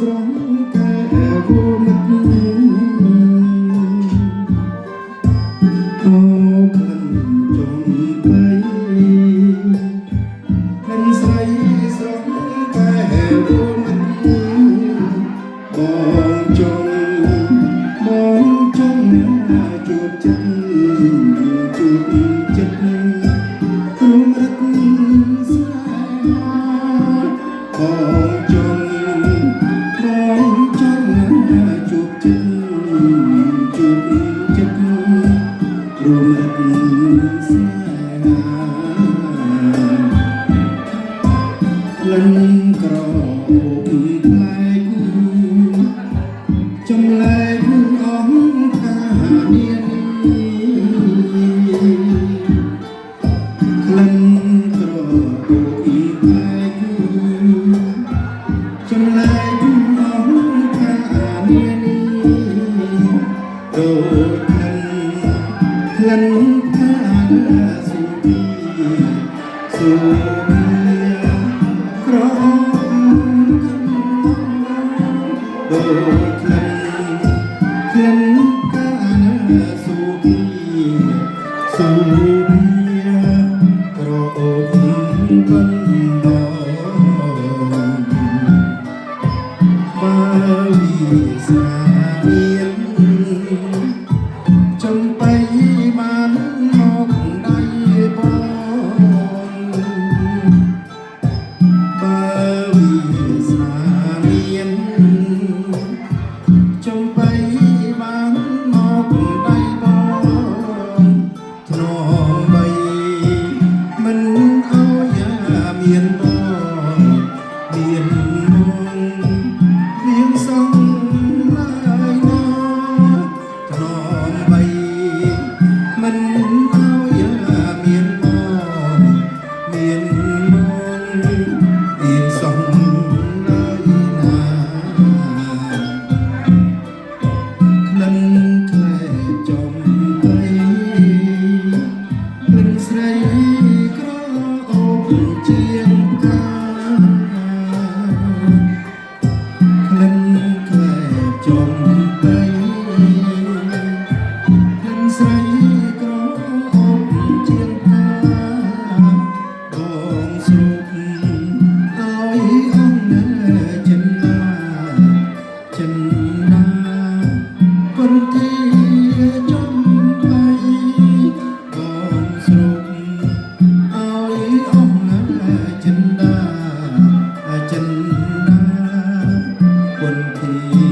ស្រស់កែវមិត្តអូក្លិនចំបៃក្លិនស្រីស្រស់កែវមិត្តបងចង់ជួបចិត្តព្រមរត់ស្នេហាបងចង់ជួបចិត្តព្រមរត់ស្នេហាក្លិនក្រអូបផ្លែគូចម្លែកអង្ការនានីក្លិនក្រអូបផ្លែគូចម្លែកអង្ការនានីដូចក្លិនផ្កាសុភីក្រអូបដូចក្លិនផ្កាសុភីក្រអូបបណ្ដោបើវាស្នាមានចំបៃបានមកដៃបងបើវាស្នាមានចំបៃបានមកដៃបងធ្នមបីមិនអោយមានបងមានមករៀងសងឡើយណាធ្នមបីមិនអោយមានបងមានមករៀងសងឡើយណាក្លិនក្លែចំបៃក្លិនស្រីក្រអូបជាងកាក្លិនក្លែចំបៃក្លិនស្រីក្រអូបជាងកាបងស្រូបឲ្យអង្គចិនណាគុនទីចំបៃបងស្រូបឲ្យអង្គចិនណាគុនទី